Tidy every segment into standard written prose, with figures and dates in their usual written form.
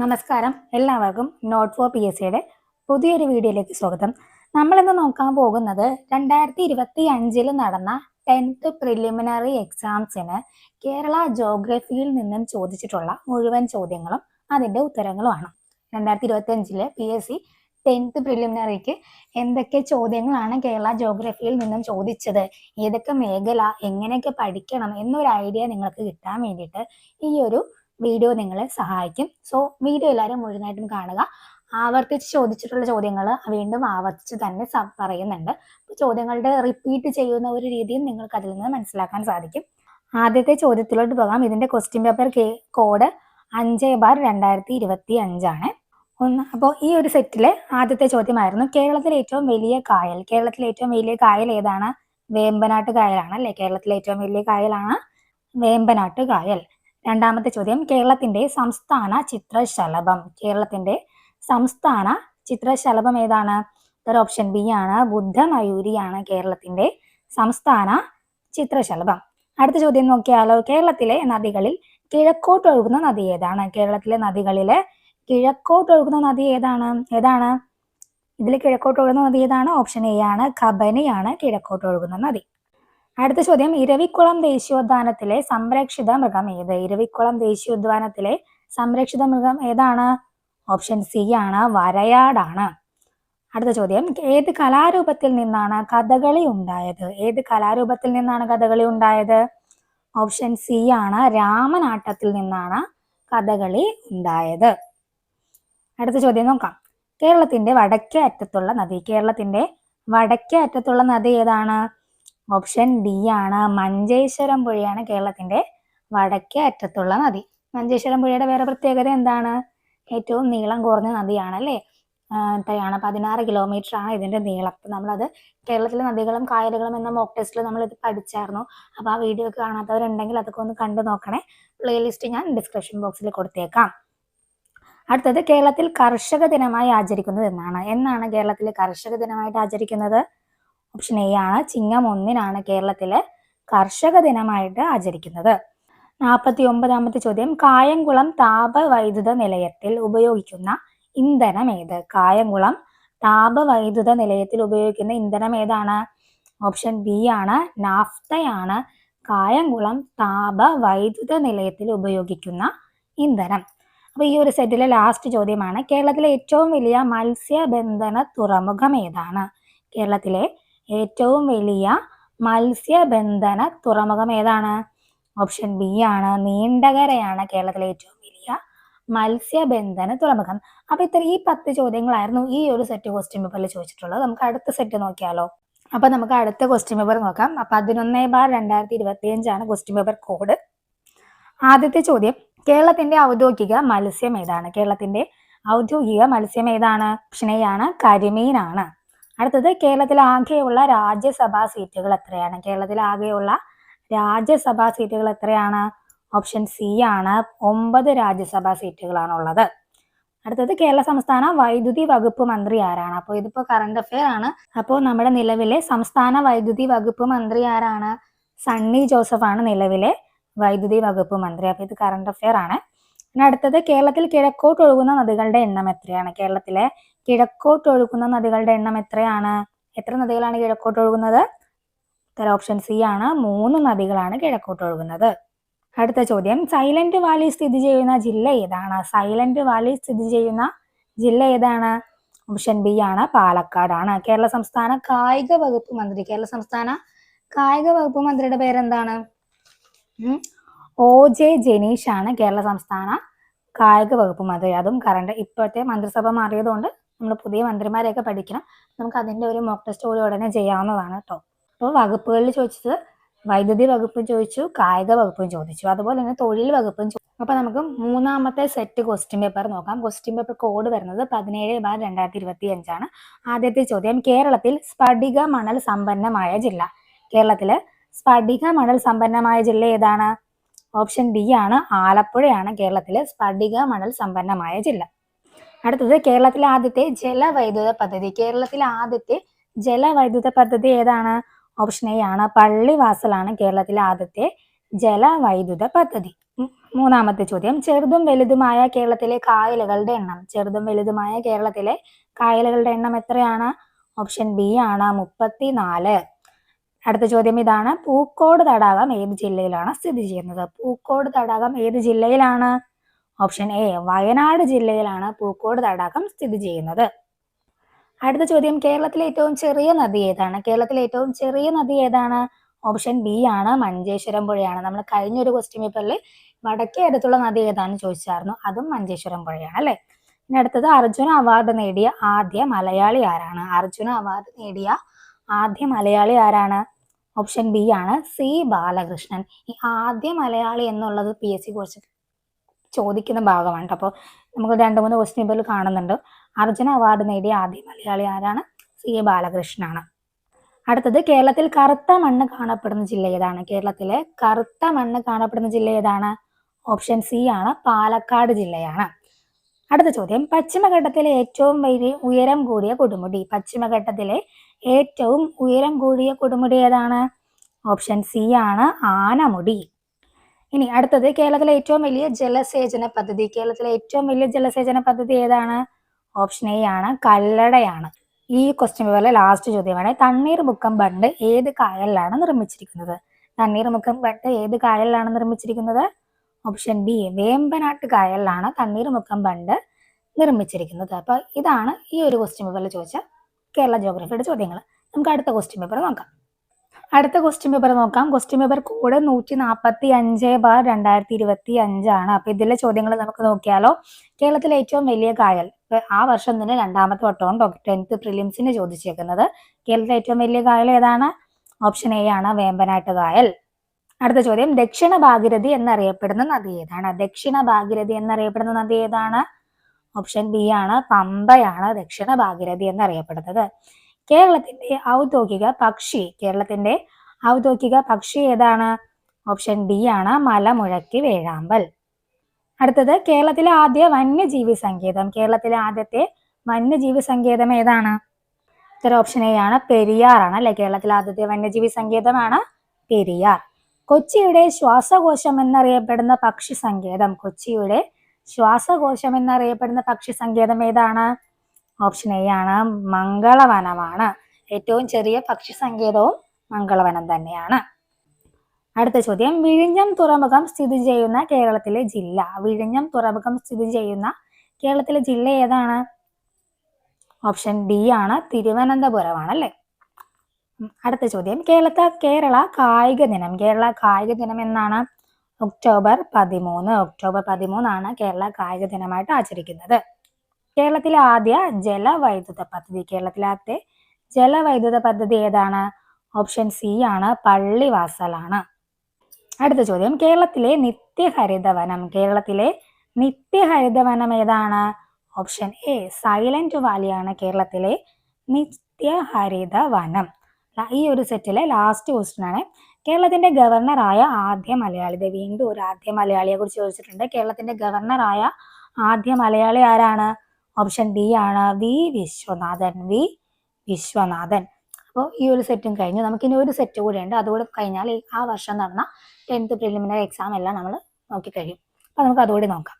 നമസ്കാരം, എല്ലാവർക്കും not four PSCയുടെ പുതിയൊരു വീഡിയോയിലേക്ക് സ്വാഗതം. നമ്മളിന്ന് നോക്കാൻ പോകുന്നത് 2025 നടന്ന 10th പ്രിലിമിനറി എക്സാംസിന് കേരള ജോഗ്രഫിയിൽ നിന്നും ചോദിച്ചിട്ടുള്ള മുഴുവൻ ചോദ്യങ്ങളും അതിൻ്റെ ഉത്തരങ്ങളുമാണ്. 2025 PSC 10th പ്രിലിമിനറിക്ക് എന്തൊക്കെ ചോദ്യങ്ങളാണ് കേരള ജോഗ്രഫിയിൽ നിന്നും ചോദിച്ചത്, ഏതൊക്കെ മേഖല, എങ്ങനെയൊക്കെ പഠിക്കണം എന്നൊരു ഐഡിയ നിങ്ങൾക്ക് കിട്ടാൻ വേണ്ടിയിട്ട് ഈ ഒരു വീഡിയോ നിങ്ങളെ സഹായിക്കും. സോ വീഡിയോ എല്ലാവരും മുഴുവനായിട്ടും കാണുക. ആവർത്തിച്ച് ചോദിച്ചിട്ടുള്ള ചോദ്യങ്ങൾ വീണ്ടും ആവർത്തിച്ച് തന്നെ പറയുന്നുണ്ട്. ചോദ്യങ്ങളുടെ റിപ്പീറ്റ് ചെയ്യുന്ന ഒരു രീതിയും നിങ്ങൾക്ക് അതിൽ നിന്ന് മനസ്സിലാക്കാൻ സാധിക്കും. ആദ്യത്തെ ചോദ്യത്തിലോട്ട് പോകാം. ഇതിന്റെ ക്വസ്റ്റ്യൻ പേപ്പർ കോഡ് 5/2025 ആണ്. അപ്പോൾ ഈ ഒരു സെറ്റിലെ ആദ്യത്തെ ചോദ്യമായിരുന്നു കേരളത്തിലെ ഏറ്റവും വലിയ കായൽ. കേരളത്തിലെ ഏറ്റവും വലിയ കായൽ ഏതാണ്? വേമ്പനാട്ട് കായലാണ് അല്ലെ? കേരളത്തിലെ ഏറ്റവും വലിയ കായലാണ് വേമ്പനാട്ട് കായൽ. രണ്ടാമത്തെ ചോദ്യം കേരളത്തിന്റെ സംസ്ഥാന ചിത്രശലഭം. കേരളത്തിന്റെ സംസ്ഥാന ചിത്രശലഭം ഏതാണ്? ഓപ്ഷൻ ബി ആണ്, ബുദ്ധമയൂരിയാണ് കേരളത്തിന്റെ സംസ്ഥാന ചിത്രശലഭം. അടുത്ത ചോദ്യം നോക്കിയാലോ. കേരളത്തിലെ നദികളിൽ കിഴക്കോട്ട് ഒഴുകുന്ന നദി ഏതാണ്? കേരളത്തിലെ നദികളിലെ കിഴക്കോട്ട് ഒഴുകുന്ന നദി ഏതാണ്? ഇതിൽ കിഴക്കോട്ട് ഒഴുകുന്ന നദി ഏതാണ്? ഓപ്ഷൻ എ ആണ്, കബനിയാണ് കിഴക്കോട്ട് ഒഴുകുന്ന നദി. അടുത്ത ചോദ്യം ഇരവിക്കുളം ദേശീയോദ്യാനത്തിലെ സംരക്ഷിത മൃഗം ഏത്? ഇരവിക്കുളം ദേശീയോദ്യാനത്തിലെ സംരക്ഷിത മൃഗം ഏതാണ്? ഓപ്ഷൻ സി ആണ്, വരയാടാണ്. അടുത്ത ചോദ്യം ഏത് കലാരൂപത്തിൽ നിന്നാണ് കഥകളി ഉണ്ടായത്? ഏത് കലാരൂപത്തിൽ നിന്നാണ് കഥകളി ഉണ്ടായത്? ഓപ്ഷൻ സി ആണ്, രാമനാട്ടത്തിൽ നിന്നാണ് കഥകളി ഉണ്ടായത്. അടുത്ത ചോദ്യം നോക്കാം. കേരളത്തിന്റെ വടക്കേ അറ്റത്തുള്ള നദി. കേരളത്തിന്റെ വടക്കേ അറ്റത്തുള്ള നദി ഏതാണ്? ഓപ്ഷൻ ഡി ആണ്, മഞ്ചേശ്വരം പുഴയാണ് കേരളത്തിന്റെ വടക്കേ അറ്റത്തുള്ള നദി. മഞ്ചേശ്വരം പുഴയുടെ വേറെ പ്രത്യേകത എന്താണ്? ഏറ്റവും നീളം കുറഞ്ഞ നദിയാണ് അല്ലേ? എത്രയാണ്? 16 കിലോമീറ്റർ ആണ് ഇതിന്റെ നീളം. നമ്മളത് കേരളത്തിലെ നദികളും കായലുകളും എന്ന മോക്ക് ടെസ്റ്റിൽ നമ്മൾ ഇത് പഠിച്ചായിരുന്നു. അപ്പോൾ ആ വീഡിയോ കാണാത്തവരുണ്ടെങ്കിൽ അതൊക്കെ ഒന്ന് കണ്ടു നോക്കണേ. പ്ലേലിസ്റ്റ് ഞാൻ ഡിസ്ക്രിപ്ഷൻ ബോക്സിൽ കൊടുത്തേക്കാം. അടുത്തത് കേരളത്തിൽ കർഷക ദിനമായി ആചരിക്കുന്നത് എന്നാണ് കേരളത്തിൽ കർഷക ദിനമായിട്ട് ആചരിക്കുന്നത്? ഓപ്ഷൻ എ ആണ്, ചിങ്ങം 1 കേരളത്തിലെ കർഷക ദിനമായിട്ട് ആചരിക്കുന്നത്. 49ാമത്തെ ചോദ്യം കായംകുളം താപവൈദ്യുത നിലയത്തിൽ ഉപയോഗിക്കുന്ന ഇന്ധനം ഏത്? കായംകുളം താപവൈദ്യുത നിലയത്തിൽ ഉപയോഗിക്കുന്ന ഇന്ധനം ഏതാണ്? ഓപ്ഷൻ ബി ആണ്, നാഫ്തയാണ് കായംകുളം താപവൈദ്യുത നിലയത്തിൽ ഉപയോഗിക്കുന്ന ഇന്ധനം. അപ്പൊ ഈ ഒരു സെറ്റിലെ ലാസ്റ്റ് ചോദ്യമാണ് കേരളത്തിലെ ഏറ്റവും വലിയ മത്സ്യബന്ധന തുറമുഖം ഏതാണ്? കേരളത്തിലെ ഏറ്റവും വലിയ മത്സ്യബന്ധന തുറമുഖം ഏതാണ്? ഓപ്ഷൻ ബി ആണ്, നീണ്ടകരയാണ് കേരളത്തിലെ ഏറ്റവും വലിയ മത്സ്യബന്ധന തുറമുഖം. അപ്പൊ ഈ 10 ചോദ്യങ്ങളായിരുന്നു ഈ ഒരു സെറ്റ് ക്വസ്റ്റ്യൻ പേപ്പറിൽ ചോദിച്ചിട്ടുള്ളത്. നമുക്ക് അടുത്ത സെറ്റ് നോക്കിയാലോ. അപ്പൊ നമുക്ക് അടുത്ത ക്വസ്റ്റ്യൻ പേപ്പർ നോക്കാം. 11/2025 ക്വസ്റ്റ്യൻ പേപ്പർ കോഡ്. ആദ്യത്തെ ചോദ്യം കേരളത്തിന്റെ ഔദ്യോഗിക മത്സ്യം ഏതാണ്? കേരളത്തിന്റെ ഔദ്യോഗിക മത്സ്യം ഏതാണ്? ഓപ്ഷൻ എ ആണ്, കരിമീനാണ്. അടുത്തത് കേരളത്തിൽ ആകെയുള്ള രാജ്യസഭാ സീറ്റുകൾ എത്രയാണ്? കേരളത്തിൽ ആകെയുള്ള രാജ്യസഭാ സീറ്റുകൾ എത്രയാണ്? ഓപ്ഷൻ സി ആണ്, 9 രാജ്യസഭാ സീറ്റുകളാണുള്ളത്. അടുത്തത് കേരള സംസ്ഥാന വൈദ്യുതി വകുപ്പ് മന്ത്രി ആരാണ്? അപ്പോൾ ഇതിപ്പോ കറണ്ട് അഫെയർ ആണ്. അപ്പോൾ നമ്മുടെ നിലവിലെ സംസ്ഥാന വൈദ്യുതി വകുപ്പ് മന്ത്രി ആരാണ്? സണ്ണി ജോസഫ് ആണ് നിലവിലെ വൈദ്യുതി വകുപ്പ് മന്ത്രി. അപ്പൊ ഇത് കറണ്ട് അഫെയർ ആണ്. പിന്നെ അടുത്തത് കേരളത്തിൽ കിഴക്കോട്ട് ഒഴുകുന്ന നദികളുടെ എണ്ണം എത്രയാണ്? കേരളത്തിലെ കിഴക്കോട്ട് ഒഴുകുന്ന നദികളുടെ എണ്ണം എത്രയാണ്? എത്ര നദികളാണ് കിഴക്കോട്ട് ഒഴുകുന്നത്? ഓപ്ഷൻ സി ആണ്, 3 നദികളാണ് കിഴക്കോട്ട് ഒഴുകുന്നത്. അടുത്ത ചോദ്യം സൈലന്റ് വാലി സ്ഥിതി ചെയ്യുന്ന ജില്ല ഏതാണ്? സൈലന്റ് വാലി സ്ഥിതി ചെയ്യുന്ന ജില്ല ഏതാണ്? ഓപ്ഷൻ ബി ആണ്, പാലക്കാടാണ്. കേരള സംസ്ഥാന കായിക വകുപ്പ് മന്ത്രി. കേരള സംസ്ഥാന കായിക വകുപ്പ് മന്ത്രിയുടെ പേരെന്താണ്? OJ ജനീഷ് ആണ് കേരള സംസ്ഥാന കായിക വകുപ്പ് മന്ത്രി. അതും ഇപ്പോഴത്തെ മന്ത്രിസഭ മാറിയതുകൊണ്ട് നമ്മൾ പുതിയ മന്ത്രിമാരെയൊക്കെ പഠിക്കണം. നമുക്ക് അതിന്റെ ഒരു മോക്ക് ടെസ്റ്റ് കൂടി ഉടനെ ചെയ്യാവുന്നതാണ് കേട്ടോ. അപ്പോൾ വകുപ്പുകളിൽ ചോദിച്ചത് വൈദ്യുതി വകുപ്പും ചോദിച്ചു, കായിക വകുപ്പും ചോദിച്ചു, അതുപോലെ തന്നെ തൊഴിൽ വകുപ്പും ചോദിച്ചു. അപ്പൊ നമുക്ക് മൂന്നാമത്തെ സെറ്റ് ക്വസ്റ്റ്യൻ പേപ്പർ നോക്കാം. ക്വസ്റ്റ്യൻ പേപ്പർ കോഡ് വരുന്നത് 17/2025 ആദ്യത്തെ ചോദ്യം കേരളത്തിൽ സ്ഫടിക മണൽ സമ്പന്നമായ ജില്ല. കേരളത്തില് സ്ഫടിക മണൽ സമ്പന്നമായ ജില്ല ഏതാണ്? ഓപ്ഷൻ ഡി ആണ്, ആലപ്പുഴയാണ് കേരളത്തിലെ സ്ഫടിക മണൽ സമ്പന്നമായ ജില്ല. അടുത്തത് കേരളത്തിലെ ആദ്യത്തെ ജലവൈദ്യുത പദ്ധതി. കേരളത്തിലെ ആദ്യത്തെ ജലവൈദ്യുത പദ്ധതി ഏതാണ്? ഓപ്ഷൻ എ ആണ്, പള്ളിവാസലാണ് കേരളത്തിലെ ആദ്യത്തെ ജലവൈദ്യുത പദ്ധതി. മൂന്നാമത്തെ ചോദ്യം, ചെറുതും വലുതുമായ കേരളത്തിലെ കായലുകളുടെ എണ്ണം. ചെറുതും വലുതുമായ കേരളത്തിലെ കായലുകളുടെ എണ്ണം എത്രയാണ്? ഓപ്ഷൻ ബി ആണ് 34. അടുത്ത ചോദ്യം ഇതാണ്, പൂക്കോട് തടാകം ഏത് ജില്ലയിലാണ് സ്ഥിതി ചെയ്യുന്നത്? പൂക്കോട് തടാകം ഏത് ജില്ലയിലാണ്? ഓപ്ഷൻ എ വയനാട് ജില്ലയിലാണ് പൂക്കോട് തടാകം സ്ഥിതി ചെയ്യുന്നത്. അടുത്ത ചോദ്യം, കേരളത്തിലെ ഏറ്റവും ചെറിയ നദി ഏതാണ്? കേരളത്തിലെ ഏറ്റവും ചെറിയ നദി ഏതാണ്? ഓപ്ഷൻ ബി ആണ് മഞ്ചേശ്വരം പുഴയാണ്. നമ്മൾ കഴിഞ്ഞൊരു ക്വസ്റ്റ്യൻ പേപ്പറിൽ വടക്കേ അടുത്തുള്ള നദി ഏതാണെന്ന് ചോദിച്ചായിരുന്നു, അതും മഞ്ചേശ്വരം പുഴയാണ് അല്ലെ. ഇനി അടുത്തത്, അർജുന അവാർഡ് നേടിയ ആദ്യ മലയാളി ആരാണ്? അർജുന അവാർഡ് നേടിയ ആദ്യ മലയാളി ആരാണ്? ഓപ്ഷൻ ബി ആണ് സി ബാലകൃഷ്ണൻ. ഈ ആദ്യ മലയാളി എന്നുള്ളത് PSC കുറച്ച് ചോദിക്കുന്ന ഭാഗമാണ്. അപ്പോൾ നമുക്ക് 2-3 ക്വസ്റ്റ്യൻ പേപ്പറിൽ കാണുന്നുണ്ട്. അർജുന അവാർഡ് നേടിയ ആദ്യ മലയാളി ആരാണ്? സി ബാലകൃഷ്ണനാണ്. അടുത്തത്, കേരളത്തിൽ കറുത്ത മണ്ണ് കാണപ്പെടുന്ന ജില്ല ഏതാണ്? കേരളത്തിലെ കറുത്ത മണ്ണ് കാണപ്പെടുന്ന ജില്ല ഏതാണ്? ഓപ്ഷൻ സി ആണ് പാലക്കാട് ജില്ലയാണ്. അടുത്ത ചോദ്യം, പശ്ചിമഘട്ടത്തിലെ ഏറ്റവും ഉയരം കൂടിയ കൊടുമുടി. പശ്ചിമഘട്ടത്തിലെ ഏറ്റവും ഉയരം കൂടിയ കൊടുമുടി ഏതാണ്? ഓപ്ഷൻ സി ആണ് ആനമുടി. ഇനി അടുത്തത്, കേരളത്തിലെ ഏറ്റവും വലിയ ജലസേചന പദ്ധതി. കേരളത്തിലെ ഏറ്റവും വലിയ ജലസേചന പദ്ധതി ഏതാണ്? ഓപ്ഷൻ എ ആണ് കല്ലടയാണ്. ഈ ക്വസ്റ്റ്യൻ പേപ്പറിലെ ലാസ്റ്റ് ചോദ്യമാണ്, തണ്ണീർമുക്കം ബണ്ട് ഏത് കായലിലാണ് നിർമ്മിച്ചിരിക്കുന്നത്? തണ്ണീർമുക്കം ബണ്ട് ഏത് കായലിലാണ് നിർമ്മിച്ചിരിക്കുന്നത്? ഓപ്ഷൻ ബി വേമ്പനാട്ട് കായലിലാണ് തണ്ണീർമുക്കം ബണ്ട് നിർമ്മിച്ചിരിക്കുന്നത്. അപ്പൊ ഇതാണ് ഈ ഒരു ക്വസ്റ്റ്യൻ പേപ്പറിൽ ചോദിച്ച കേരള ജോഗ്രഫിയുടെ ചോദ്യങ്ങൾ. നമുക്ക് അടുത്ത ക്വസ്റ്റ്യൻ പേപ്പർ നോക്കാം. അടുത്ത ക്വസ്റ്റ്യൻ പേപ്പർ നോക്കാം. ക്വസ്റ്റ്യൻ പേപ്പർ കോഡ് 145/2025 ആണ്. അപ്പൊ ഇതിലെ ചോദ്യങ്ങൾ നമുക്ക് നോക്കിയാലോ. കേരളത്തിലെ ഏറ്റവും വലിയ കായൽ, ആ വർഷം തന്നെ 2ാമത്തെ വട്ടമാണ് 10th പ്രിലിംസിന് ചോദിച്ചേക്കുന്നത്. കേരളത്തിലെ ഏറ്റവും വലിയ കായൽ ഏതാണ്? ഓപ്ഷൻ എ ആണ് വേമ്പനാട്ട് കായൽ. അടുത്ത ചോദ്യം, ദക്ഷിണ ഭാഗീരഥി എന്നറിയപ്പെടുന്ന നദി ഏതാണ്? ദക്ഷിണ ഭാഗീരഥി എന്നറിയപ്പെടുന്ന നദി ഏതാണ്? ഓപ്ഷൻ ബി ആണ് പമ്പയാണ് ദക്ഷിണ ഭാഗീരഥി എന്നറിയപ്പെടുന്നത്. കേരളത്തിന്റെ ഔദ്യോഗിക പക്ഷി ഏതാണ്? ഓപ്ഷൻ ഡി ആണ് മലമുഴക്കി വേഴാമ്പൽ. അടുത്തത്, കേരളത്തിലെ ആദ്യ വന്യജീവി സങ്കേതം. കേരളത്തിലെ ആദ്യത്തെ വന്യജീവി സങ്കേതം ഏതാണ്? ഓപ്ഷൻ എ ആണ് പെരിയാർ ആണ് അല്ലെ. കേരളത്തിലെ ആദ്യത്തെ വന്യജീവി സങ്കേതമാണ് പെരിയാർ. കൊച്ചിയുടെ ശ്വാസകോശം എന്നറിയപ്പെടുന്ന പക്ഷി സങ്കേതം. കൊച്ചിയുടെ ശ്വാസകോശം എന്നറിയപ്പെടുന്ന പക്ഷി സങ്കേതം ഏതാണ്? ഓപ്ഷൻ എ ആണ് മംഗളവനമാണ്. ഏറ്റവും ചെറിയ പക്ഷി സങ്കേതവും മംഗളവനം തന്നെയാണ്. അടുത്ത ചോദ്യം, വിഴിഞ്ഞം തുറമുഖം സ്ഥിതി ചെയ്യുന്ന കേരളത്തിലെ ജില്ല. വിഴിഞ്ഞം തുറമുഖം സ്ഥിതി ചെയ്യുന്ന കേരളത്തിലെ ജില്ല ഏതാണ്? ഓപ്ഷൻ ഡി ആണ് തിരുവനന്തപുരമാണ് അല്ലെ. അടുത്ത ചോദ്യം, കേരള കായിക ദിനം. കേരള കായിക ദിനം എന്നാണ്? ഒക്ടോബർ 13. ഒക്ടോബർ 13 ആണ് കേരള കായിക ദിനമായിട്ട് ആചരിക്കുന്നത്. കേരളത്തിലെ ആദ്യ ജലവൈദ്യുത പദ്ധതി. കേരളത്തിലെ ആദ്യത്തെ ജലവൈദ്യുത പദ്ധതി ഏതാണ്? ഓപ്ഷൻ സി ആണ് പള്ളിവാസലാണ്. അടുത്ത ചോദ്യം, കേരളത്തിലെ നിത്യഹരിതവനം. കേരളത്തിലെ നിത്യഹരിതവനം ഏതാണ്? ഓപ്ഷൻ എ സൈലന്റ് വാലിയാണ് കേരളത്തിലെ നിത്യഹരിതവനം. ഈ ഒരു സെറ്റിലെ ലാസ്റ്റ് ക്വസ്റ്റ്യൻ ആണ്, കേരളത്തിന്റെ ഗവർണറായ ആദ്യ മലയാളി. വീണ്ടും ഒരു ആദ്യ മലയാളിയെ കുറിച്ച് ചോദിച്ചിട്ടുണ്ട്. കേരളത്തിന്റെ ഗവർണറായ ആദ്യ മലയാളി ആരാണ്? ഓപ്ഷൻ ഡി ആണ് വി വിശ്വനാഥൻ. അപ്പോൾ ഈ ഒരു സെറ്റും കഴിഞ്ഞു. നമുക്കിനി ഒരു സെറ്റ് കൂടെ ഉണ്ട്. അതുകൂടെ കഴിഞ്ഞാൽ ആ വർഷം നടന്ന 10th പ്രിലിമിനറി എക്സാം എല്ലാം നമ്മൾ നോക്കിക്കഴിയും. അപ്പൊ നമുക്ക് അതുകൂടി നോക്കാം.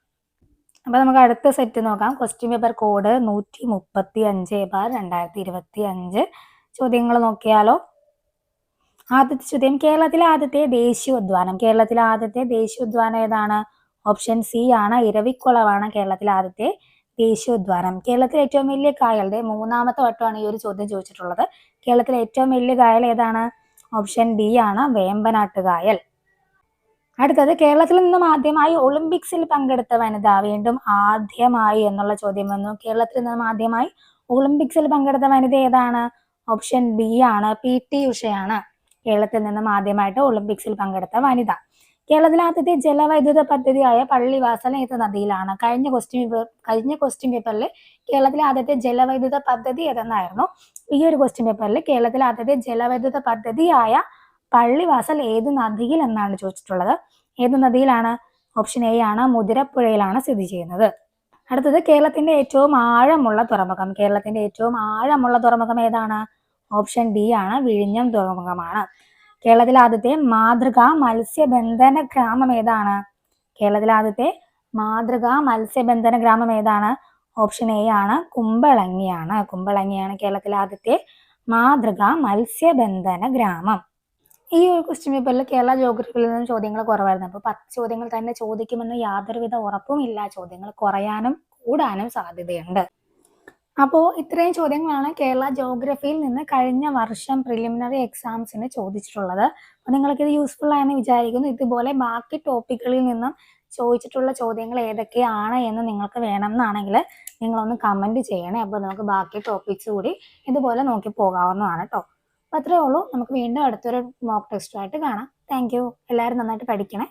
അപ്പൊ നമുക്ക് അടുത്ത സെറ്റ് നോക്കാം. Question paper code 135/2025. ചോദ്യങ്ങൾ നോക്കിയാലോ. ആദ്യത്തെ ചോദ്യം, കേരളത്തിലെ ആദ്യത്തെ ദേശീയോദ്യാനം. കേരളത്തിലെ ആദ്യത്തെ ദേശീയോദ്യാനം ഏതാണ്? ഓപ്ഷൻ സി ആണ് ഇരവിക്കുളമാണ് കേരളത്തിലെ ആദ്യത്തെ ദേശീയോദ്യാനം. കേരളത്തിലെ ഏറ്റവും വലിയ കായലിന്റെ 3ാമത്തെ വട്ടമാണ് ഈ ഒരു ചോദ്യം ചോദിച്ചിട്ടുള്ളത്. കേരളത്തിലെ ഏറ്റവും വലിയ കായൽ ഏതാണ്? ഓപ്ഷൻ ഡി ആണ് വേമ്പനാട്ട് കായൽ. അടുത്തത്, കേരളത്തിൽ നിന്നും ആദ്യമായി ഒളിമ്പിക്സിൽ പങ്കെടുത്ത വനിത. വീണ്ടും ആദ്യമായി എന്നുള്ള ചോദ്യം വന്നു. കേരളത്തിൽ നിന്നും ആദ്യമായി ഒളിമ്പിക്സിൽ പങ്കെടുത്ത വനിത ഏതാണ്? ഓപ്ഷൻ ബി ആണ് PT ഉഷയാണ് കേരളത്തിൽ നിന്നും ആദ്യമായിട്ട് ഒളിമ്പിക്സിൽ പങ്കെടുത്ത വനിത. കേരളത്തിലെ ആദ്യത്തെ ജലവൈദ്യുത പദ്ധതിയായ പള്ളിവാസൽ ഏത് നദിയിലാണ്? കഴിഞ്ഞ ക്വസ്റ്റ്യൻ പേപ്പറിൽ കേരളത്തിലെ ആദ്യത്തെ ജലവൈദ്യുത പദ്ധതി ഏതെന്നായിരുന്നു. ഈ ഒരു ക്വസ്റ്റ്യൻ പേപ്പറിൽ കേരളത്തിലെ ആദ്യത്തെ ജലവൈദ്യുത പദ്ധതിയായ പള്ളിവാസൽ ഏത് നദിയിൽ എന്നാണ് ചോദിച്ചിട്ടുള്ളത്. ഏത് നദിയിലാണ്? ഓപ്ഷൻ എ ആണ് മുതിരപ്പുഴയിലാണ് സ്ഥിതി ചെയ്യുന്നത്. അടുത്തത്, കേരളത്തിന്റെ ഏറ്റവും ആഴമുള്ള തുറമുഖം. കേരളത്തിന്റെ ഏറ്റവും ആഴമുള്ള തുറമുഖം ഏതാണ്? ഓപ്ഷൻ ഡി ആണ് വിഴിഞ്ഞം തുറമുഖമാണ്. കേരളത്തിലെ ആദ്യത്തെ മാതൃകാ മത്സ്യബന്ധന ഗ്രാമം ഏതാണ്? കേരളത്തിലെ ആദ്യത്തെ മാതൃകാ മത്സ്യബന്ധന ഗ്രാമം ഏതാണ്? ഓപ്ഷൻ എ ആണ് കുമ്പളങ്ങിയാണ്. കുമ്പളങ്ങിയാണ് കേരളത്തിലെ ആദ്യത്തെ മാതൃകാ മത്സ്യബന്ധന ഗ്രാമം. ഈ ഒരു ക്വസ്റ്റ്യൻ പേപ്പറിൽ കേരള ജോഗ്രഫിയിൽ നിന്നും ചോദ്യങ്ങൾ കുറവായിരുന്നു. അപ്പോൾ 10 ചോദ്യങ്ങൾ തന്നെ ചോദിക്കുമെന്ന് യാതൊരുവിധ ഉറപ്പുമില്ല. ചോദ്യങ്ങൾ കുറയാനും കൂടാനും സാധ്യതയുണ്ട്. അപ്പോൾ ഇത്രയും ചോദ്യങ്ങളാണ് കേരള ജോഗ്രഫിയിൽ നിന്ന് കഴിഞ്ഞ വർഷം പ്രിലിമിനറി എക്സാംസിന് ചോദിച്ചിട്ടുള്ളത്. അപ്പോൾ നിങ്ങൾക്കിത് യൂസ്ഫുൾ ആയെന്ന് വിചാരിക്കുന്നു. ഇതുപോലെ ബാക്കി ടോപ്പിക്കുകളിൽ നിന്നും ചോദിച്ചിട്ടുള്ള ചോദ്യങ്ങൾ ഏതൊക്കെയാണ് എന്ന് നിങ്ങൾക്ക് വേണമെന്നാണെങ്കിൽ നിങ്ങളൊന്ന് കമൻറ്റ് ചെയ്യണേ. അപ്പോൾ നമുക്ക് ബാക്കി ടോപ്പിക്സ് കൂടി ഇതുപോലെ നോക്കി പോകാവുന്നതാണ് കേട്ടോ. അപ്പോൾ അത്രേ ഉള്ളൂ. നമുക്ക് വീണ്ടും അടുത്തൊരു മോക്ക് ടെസ്റ്റുമായിട്ട് കാണാം. Thank you. എല്ലാവരും നന്നായിട്ട് പഠിക്കണേ.